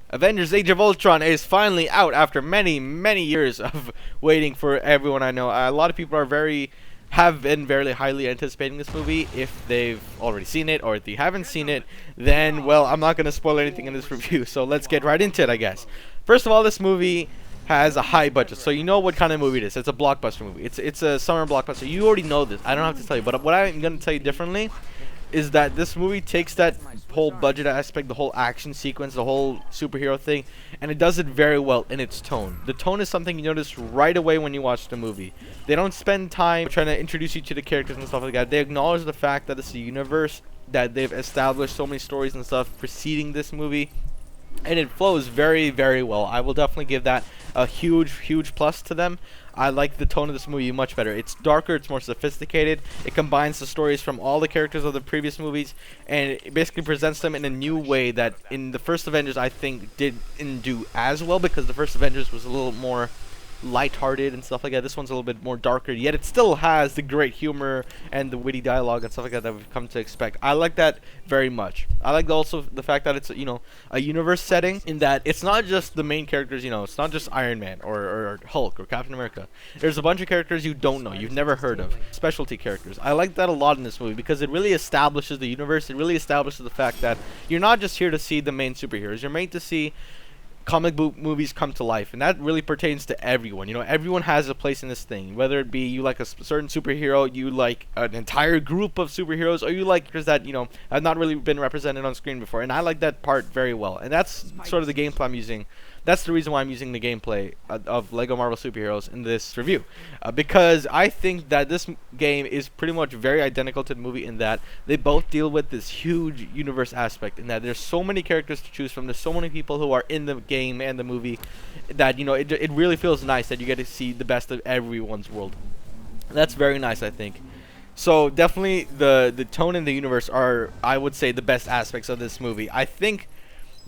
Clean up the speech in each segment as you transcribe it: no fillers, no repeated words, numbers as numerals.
Avengers Age of Ultron is finally out after many, many years of waiting for everyone I know. A lot of people have been very highly anticipating this movie. If they've already seen it or if they haven't seen it, then, well, I'm not going to spoil anything in this review, so let's get right into it, I guess. First of all, this movie has a high budget, so you know what kind of movie it is. It's a blockbuster movie. It's a summer blockbuster. You already know this. I don't have to tell you, but what I'm going to tell you differently is that this movie takes that whole budget aspect, the whole action sequence, the whole superhero thing, and it does it very well in its tone. The tone is something you notice right away when you watch the movie. They don't spend time trying to introduce you to the characters and stuff like that. They acknowledge the fact that it's a universe, that they've established so many stories and stuff preceding this movie, and it flows very, very well. I will definitely give that a huge, huge plus to them. I like the tone of this movie much better. It's darker, it's more sophisticated. It combines the stories from all the characters of the previous movies, and it basically presents them in a new way that in the first Avengers I think didn't do as well, because the first Avengers was a little more lighthearted and stuff like that. This one's a little bit more darker, yet it still has the great humor and the witty dialogue and stuff like that we've come to expect. I like that very much. I like also the fact that it's, you know, a universe setting, in that it's not just the main characters, you know, it's not just Iron Man or Hulk or Captain America. There's a bunch of characters you don't know, you've never heard of, specialty characters. I like that a lot in this movie because it really establishes the universe. It really establishes the fact that you're not just here to see the main superheroes, you're made to see comic book movies come to life, and that really pertains to everyone. You know, everyone has a place in this thing, whether it be you like a certain superhero, you like an entire group of superheroes, or you like characters that, you know, have not really been represented on screen before. And I like that part very well, and that's sort of the gameplay I'm using. That's the reason why I'm using the gameplay of Lego Marvel Superheroes in this review, because I think that this game is pretty much very identical to the movie in that they both deal with this huge universe aspect, in that there's so many characters to choose from, there's so many people who are in the game and the movie, that, you know, it really feels nice that you get to see the best of everyone's world. That's very nice, I think. So definitely the tone and the universe are, I would say, the best aspects of this movie. I think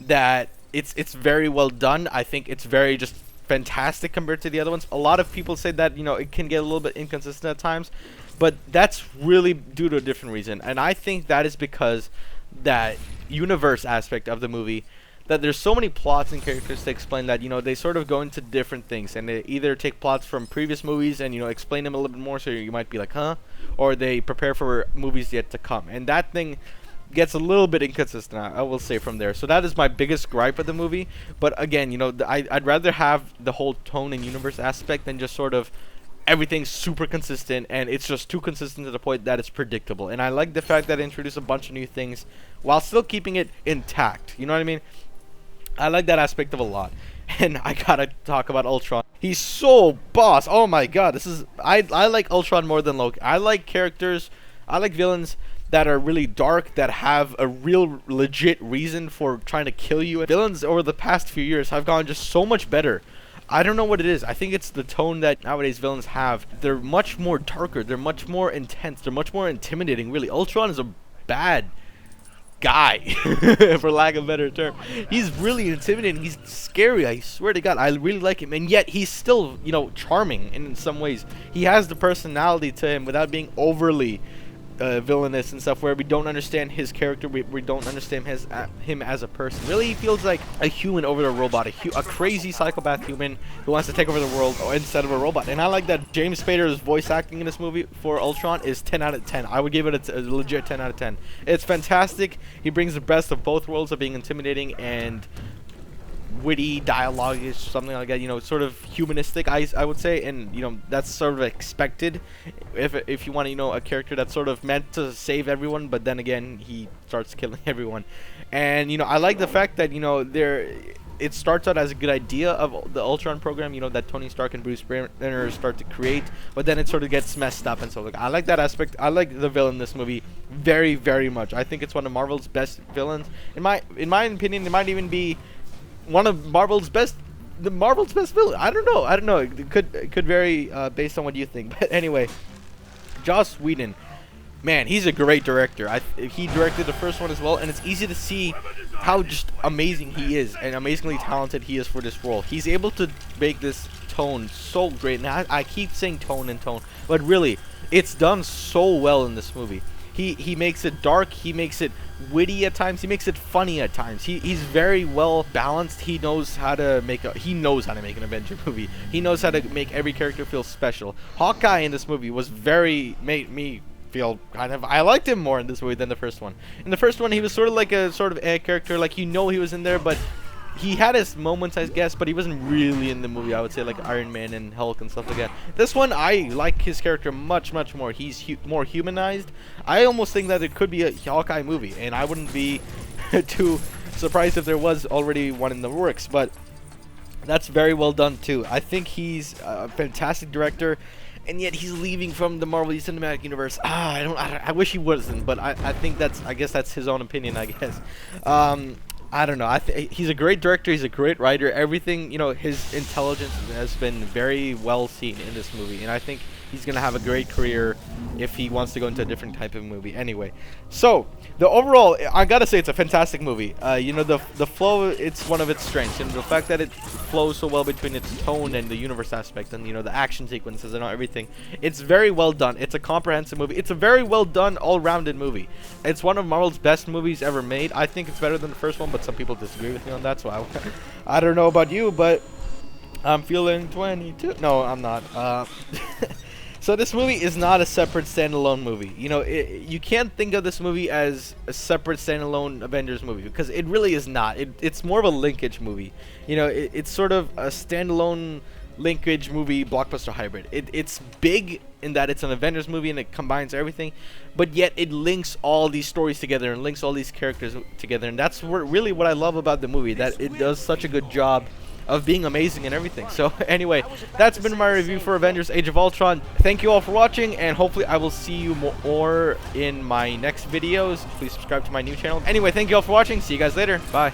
that it's very well done. I think it's very just fantastic compared to the other ones. A lot of people say that, you know, it can get a little bit inconsistent at times, but that's really due to a different reason. And I think that is because that universe aspect of the movie, that there's so many plots and characters to explain that, you know, they sort of go into different things, and they either take plots from previous movies and, you know, explain them a little bit more, so you might be like, huh, or they prepare for movies yet to come, and that thing gets a little bit inconsistent, I will say, from there. So that is my biggest gripe of the movie. But again, you know, I'd rather have the whole tone and universe aspect than just sort of everything's super consistent and it's just too consistent to the point that it's predictable. And I like the fact that it introduced a bunch of new things while still keeping it intact. You know what I mean? I like that aspect of a lot. And I gotta talk about Ultron. He's so boss. Oh my god, this is I like Ultron more than Loki. I like characters, I like villains that are really dark, that have a real legit reason for trying to kill you. Villains over the past few years have gone just so much better. I don't know what it is. I think it's the tone that nowadays villains have. They're much more darker, they're much more intense, they're much more intimidating, really. Ultron is a bad guy, for lack of a better term. He's really intimidating, he's scary, I swear to god. I really like him, and yet he's still, you know, charming in some ways. He has the personality to him without being overly villainous and stuff, where we don't understand his character, we don't understand him as a person. Really, he feels like a human over a robot, a crazy psychopath human who wants to take over the world instead of a robot. And I like that James Spader's voice acting in this movie for Ultron is 10 out of 10. I would give it a legit 10 out of 10. It's fantastic. He brings the best of both worlds of being intimidating and witty dialogue, is something like that, you know, sort of humanistic, I would say, and, you know, that's sort of expected if you want to, you know, a character that's sort of meant to save everyone, but then again he starts killing everyone. And, you know, I like the fact that, you know, it starts out as a good idea of the Ultron program, you know, that Tony Stark and Bruce Banner start to create, but then it sort of gets messed up and so, like, I like that aspect. I like the villain in this movie very, very much. I think it's one of Marvel's best villains. In my opinion, it might even be one of Marvel's best villain. I don't know. It could vary based on what you think. But anyway, Joss Whedon, man, he's a great director. He directed the first one as well, and it's easy to see how just amazing he is and amazingly talented he is for this role. He's able to make this tone so great. And I keep saying tone and tone, but really, it's done so well in this movie. He makes it dark. He makes it witty at times. He makes it funny at times. He's very well balanced. He knows how to make an Avenger movie. He knows how to make every character feel special. Hawkeye in this movie made me feel I liked him more in this movie than the first one. In the first one, he was sort of like a character, like he was in there, but he had his moments, I guess, but he wasn't really in the movie. I would say like Iron Man and Hulk and stuff like that. This one, I like his character much more. He's more humanized. I almost think that it could be a Hawkeye movie, and I wouldn't be too surprised if there was already one in the works. But that's very well done too. I think he's a fantastic director. And yet he's leaving from the Marvel Cinematic Universe. I wish he wasn't, but I think I guess that's his own opinion, I guess. I don't know. He's a great director. He's a great writer. Everything, his intelligence has been very well seen in this movie, and I think he's gonna have a great career if he wants to go into a different type of movie. Anyway, so the overall, I gotta say, it's a fantastic movie. The flow, it's one of its strengths, and the fact that it flows so well between its tone and the universe aspect, and the action sequences and everything. It's very well done. It's a comprehensive movie. It's a very well done, all-rounded movie. It's one of Marvel's best movies ever made. I think it's better than the first one, but some people disagree with me on that. So I don't know about you, but I'm feeling 22. No, I'm not. So this movie is not a separate standalone movie. You can't think of this movie as a separate standalone Avengers movie, because it really is not. It's more of a linkage movie. It's sort of a standalone linkage movie blockbuster hybrid. It's big in that it's an Avengers movie and it combines everything, but yet it links all these stories together and links all these characters together, and that's really what I love about the movie, that it does such a good job of being amazing and everything. So anyway, that's been my review for Avengers Age of Ultron. Thank you all for watching, and hopefully I will see you more in my next videos. Please subscribe to my new channel. Anyway, thank you all for watching. See you guys later. Bye.